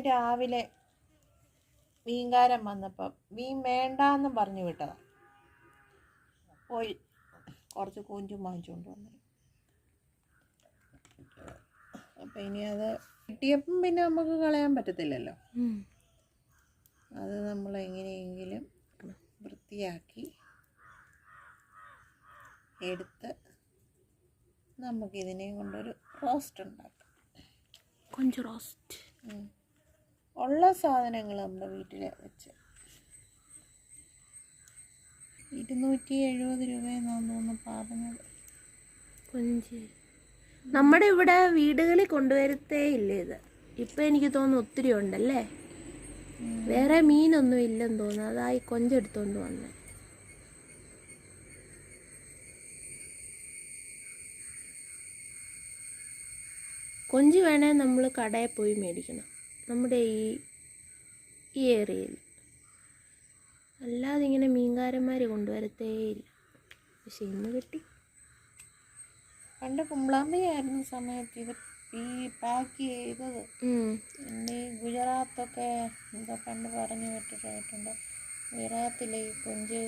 ഇന്ന് രാവിലെ മീൻകാരൻ വന്നപ്പം മീൻ വേണ്ടാന്ന് പറഞ്ഞു വിട്ടതാണ്. പോയി കുറച്ച് കൂഞ്ചും വാങ്ങിച്ചുകൊണ്ട് വന്നു. അപ്പം ഇനി അത് കിട്ടിയപ്പം പിന്നെ നമുക്ക് കളയാൻ പറ്റത്തില്ലല്ലോ. അത് നമ്മൾ എങ്ങനെയെങ്കിലും വൃത്തിയാക്കി എടുത്ത് നമുക്കിതിനെ കൊണ്ടൊരു റോസ്റ്റ് ഉണ്ടാക്കാം. കൊഞ്ച് റോസ്റ്റ് ഉള്ള സാധനങ്ങൾ നമ്മുടെ വീട്ടിൽ വെച്ച് 270 രൂപയെന്നാണ് തോന്നുന്നു പറഞ്ഞത്. കൊഞ്ച് നമ്മുടെ ഇവിടെ വീടുകളിൽ കൊണ്ടുവരത്തേ ഇല്ല ഇത്. ഇപ്പം എനിക്ക് തോന്നുന്നു ഒത്തിരി ഉണ്ടല്ലേ. വേറെ മീനൊന്നും ഇല്ലെന്ന് തോന്നുന്നു. അതായി കൊഞ്ചെടുത്തോണ്ട് വന്നേ. കൊഞ്ച് വേണേ നമ്മൾ കടയിൽ പോയി മേടിക്കണം, നമ്മുടെ ഈ ഏരിയയിൽ. അല്ലാതെ ഇങ്ങനെ മീൻകാരന്മാർ കൊണ്ടുവരത്തേയില്ല. പക്ഷെ ഇന്ന് കിട്ടി. പണ്ട് കുമ്പളാമ്പയായിരുന്ന സമയത്ത് ഇത് ഈ പാക്ക് ചെയ്തത് പിന്നെ ഈ ഗുജറാത്തൊക്കെ എന്താ പണ്ട് പറഞ്ഞു കേട്ടിട്ടുണ്ട്. ഗുജറാത്തിലെ ഈ കൊഞ്ച്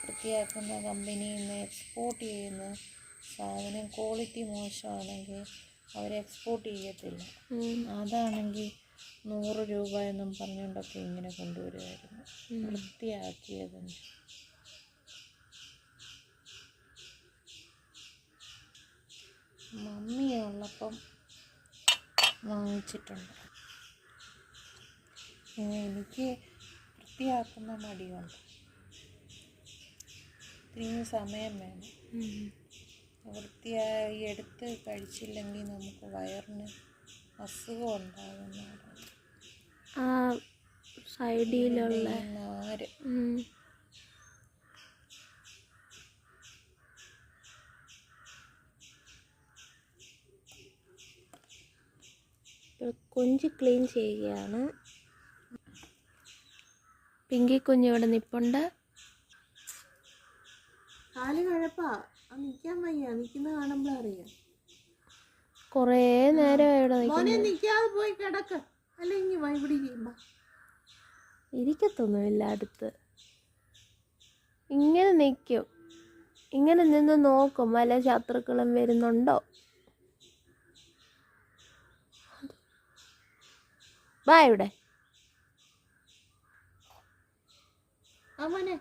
വൃത്തിയാക്കുന്ന കമ്പനിയിൽ നിന്ന് എക്സ്പോർട്ട് ചെയ്യുന്ന സാധനം ക്വാളിറ്റി മോശമാണെങ്കിൽ അവർ എക്സ്പോർട്ട് ചെയ്യത്തില്ല. അതാണെങ്കിൽ 100 രൂപ എന്നും പറഞ്ഞുകൊണ്ടൊക്കെ ഇങ്ങനെ കൊണ്ടുവരുമായിരുന്നു വൃത്തിയാക്കിയതിന്. മമ്മി ഉള്ളപ്പം വാങ്ങിച്ചിട്ടുണ്ട്. എനിക്ക് വൃത്തിയാക്കുന്ന മടിയുണ്ട്. ഇത്രയും സമയം വേണം. വൃത്തിയായി എടുത്ത് കഴിച്ചില്ലെങ്കിൽ നമുക്ക് വയറിന് അസുഖം ഉണ്ടാകുന്നതാണ്. ആ സൈഡിലുള്ള നാര് കൊഞ്ച് ക്ലീൻ ചെയ്യുകയാണ്. പിങ്കി കുഞ്ഞ് ഇവിടെ നിൽപ്പുണ്ട്. കാല് കഴപ്പാ, നിൽക്കാൻ വയ്യ. നിൽക്കുന്ന കാണുമ്പോൾ അറിയാം. കുറേ നേരം ഇവിടെ നിൽക്കാതെ പോയി കിടക്ക്, അല്ലെങ്കിൽ ഇവിടെ ഇരിക്കത്തൊന്നുമില്ല. അടുത്ത് ഇങ്ങനെ നിൽക്കും, ഇങ്ങനെ നിന്ന് നോക്കും വല്ല ശത്രുക്കളും വരുന്നുണ്ടോ. വാ ഇവിടെ. അവനെ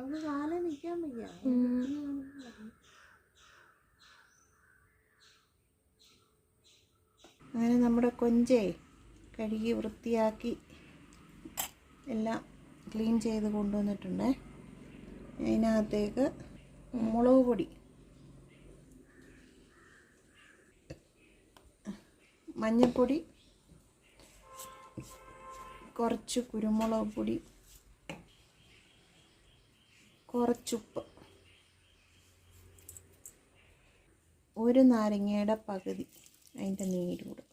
അവന് കാലം നിൽക്കാൻ വയ്യ. അങ്ങനെ നമ്മുടെ കൊഞ്ചേ കഴുകി വൃത്തിയാക്കി എല്ലാം ക്ലീൻ ചെയ്ത് കൊണ്ടുവന്നിട്ടുണ്ട്. അതിനകത്തേക്ക് മുളക് പൊടി, മഞ്ഞൾപ്പൊടി, കുറച്ച് കുരുമുളക് പൊടി, കുറച്ചുപ്പ്, 1 നാരങ്ങയുടെ പകുതി അതിൻ്റെ നീരൂട്,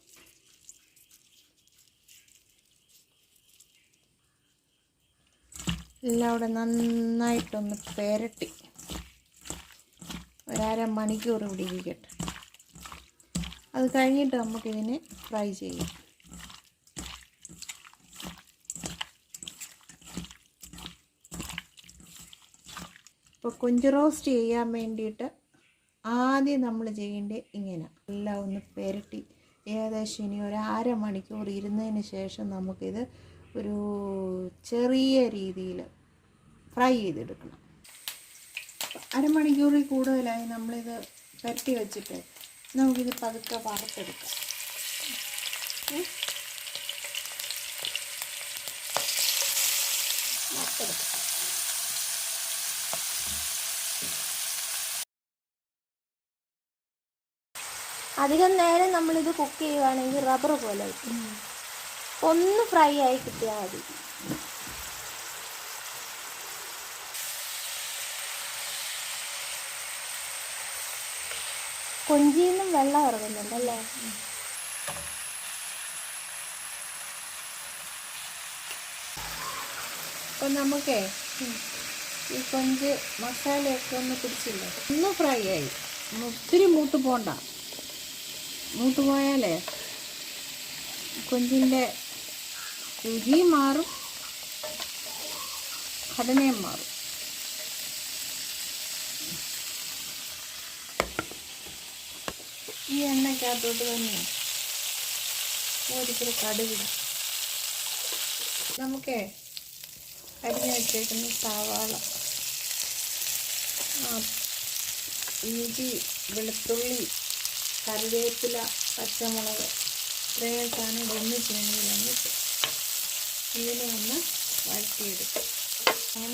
എല്ലാം കൂടെ നന്നായിട്ടൊന്ന് പെരട്ടി 1/2 മണിക്കൂർ ഇവിടെ ഇരിക്കട്ടെ. അത് കഴിഞ്ഞിട്ട് നമുക്കിതിനെ ഫ്രൈ ചെയ്യാം. ഇപ്പോൾ കൊഞ്ച് റോസ്റ്റ് ചെയ്യാൻ വേണ്ടിയിട്ട് ആദ്യം നമ്മൾ ചെയ്യേണ്ടത് ഇങ്ങനെ എല്ലാം ഒന്ന് പെരട്ടി ഏകദേശം ഇനി 1/2 മണിക്കൂർ ഇരുന്നതിന് ശേഷം നമുക്കിത് ഒരു ചെറിയ രീതിയിൽ ഫ്രൈ ചെയ്തെടുക്കണം. 1/2 മണിക്കൂറിൽ കൂടുതലായി നമ്മളിത് പെരട്ടി വെച്ചിട്ട് നമുക്കിത് പതുക്കെ വറുത്തെടുക്കാം. അധികം നേരം നമ്മളിത് കുക്ക് ചെയ്യുകയാണെങ്കിൽ റബ്ബർ പോലെ ഒന്ന് ഫ്രൈ ആയി കിട്ടിയാൽ മതി. കൊഞ്ചിയിൽ നിന്നും വെള്ളം ഇറങ്ങുന്നുണ്ടല്ലേ. അപ്പം നമുക്കേ ഈ കൊഞ്ച് മസാലയൊക്കെ ഒന്ന് പിടിച്ചില്ല, ഒന്ന് ഫ്രൈ ആയി, ഒത്തിരി മൂത്ത് പോണ്ട. മൂത്ത് പോയാലേ കൊഞ്ചിൻ്റെ രുചിയും മാറും, ഘടനയും മാറും. ഈ എണ്ണയ്ക്കകത്തോട്ട് തന്നെ ഒരിക്കലും കടുകിടാം. നമുക്ക് അരിഞ്ഞ് വെച്ചേക്കുന്ന സവാള, ഇഞ്ചി, വെളുത്തുള്ളി, കറിവേപ്പില, പച്ചമുളക് ഇത്രയും സാധനം ഒന്നിച്ച് വന്നിട്ട് ഇതിനെ ഒന്ന് വഴറ്റിയെടുക്കും.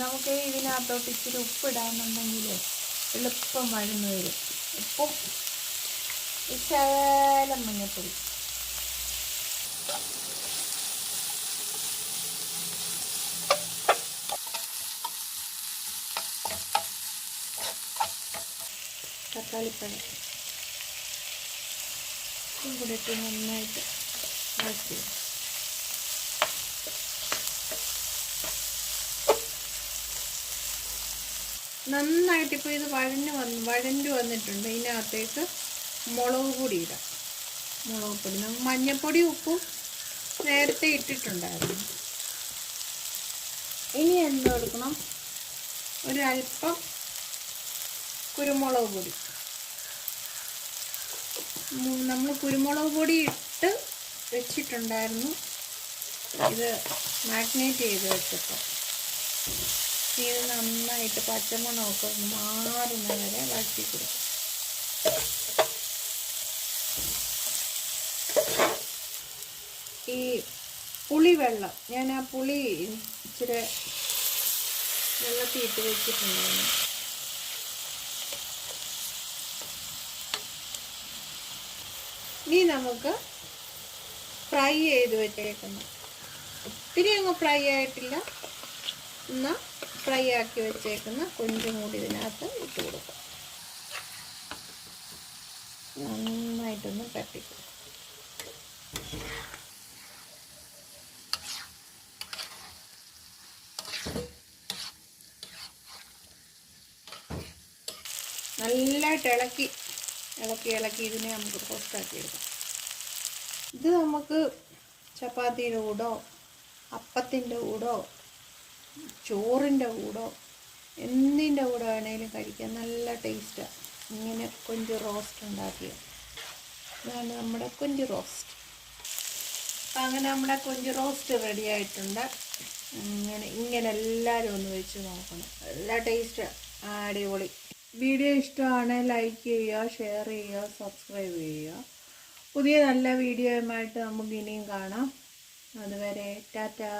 നമുക്ക് ഇതിനകത്തോട്ട് ഇച്ചിരി ഉപ്പിടാമെന്നുണ്ടെങ്കിൽ എളുപ്പം വഴന്നു വരും. ഉപ്പും ശകലം മഞ്ഞപ്പൊടി. തക്കാളിപ്പഴം കൂടെ ഇട്ട് നന്നായിട്ട് വഴറ്റി. നന്നായിട്ട് ഇപ്പോൾ ഇത് വഴഞ്ഞു വന്നിട്ടുണ്ട്. ഇതിനകത്തേക്ക് മുളക് പൊടി ഇടാം. മുളക് പൊടി, മഞ്ഞൾപ്പൊടി ഉപ്പും നേരത്തെ ഇട്ടിട്ടുണ്ടായിരുന്നു. ഇനി എന്ത് കൊടുക്കണം? ഒരല്പം കുരുമുളക് പൊടി. നമ്മൾ കുരുമുളക് പൊടി ഇട്ട് വെച്ചിട്ടുണ്ടായിരുന്നു ഇത് മാഗ്നേറ്റ് ചെയ്ത് വെച്ചപ്പോൾ. ഇത് നന്നായിട്ട് പച്ചമണമൊക്കെ മാറുന്ന വരെ വഴറ്റി കൊടുക്കും. ഈ പുളിവെള്ളം, ഞാൻ ആ പുളി ഇച്ചിരി വെള്ളത്തിൽ ഇട്ട് വെച്ചിട്ടുണ്ടായിരുന്നു. ഇനി നമുക്ക് ഫ്രൈ ചെയ്ത് വെച്ചേക്കണം. ഒത്തിരി അങ്ങ് ഫ്രൈ ആയിട്ടില്ല, എന്നാൽ ഫ്രൈ ആക്കി വെച്ചേക്കുന്ന കൊഞ്ചും കൂടി ഇതിനകത്ത് ഇട്ട് കൊടുക്കാം. നന്നായിട്ടൊന്ന് തട്ടിക്കും. നല്ലതായിട്ട് ഇളക്കി ഇതിനെ നമുക്ക് റോസ്റ്റാക്കി എടുക്കാം. ഇത് നമുക്ക് ചപ്പാത്തിയുടെ കൂടോ അപ്പത്തിൻ്റെ കൂടോ ചോറിൻ്റെ കൂടോ എന്തിൻ്റെ കൂടെ വേണേലും കഴിക്കാം. നല്ല ടേസ്റ്റാണ് ഇങ്ങനെ കൊഞ്ച് റോസ്റ്റ് ഉണ്ടാക്കിയത്. ഇതാണ് നമ്മുടെ കൊഞ്ച് റോസ്റ്റ്. അപ്പം അങ്ങനെ നമ്മുടെ കൊഞ്ച് റോസ്റ്റ് റെഡി ആയിട്ടുണ്ട്. ഇങ്ങനെ എല്ലാവരും ഒന്ന് വെച്ച് നോക്കണം. നല്ല ടേസ്റ്റാണ്, അടിപൊളി. വീഡിയോ ഇഷ്ടമാണെങ്കിൽ ലൈക്ക് ചെയ്യുക, ഷെയർ ചെയ്യുക, സബ്സ്ക്രൈബ് ചെയ്യുക. പുതിയ നല്ല വീഡിയോയുമായിട്ട് നമുക്ക് ഇനിയും കാണാം. അതുവരെ ടാറ്റാ.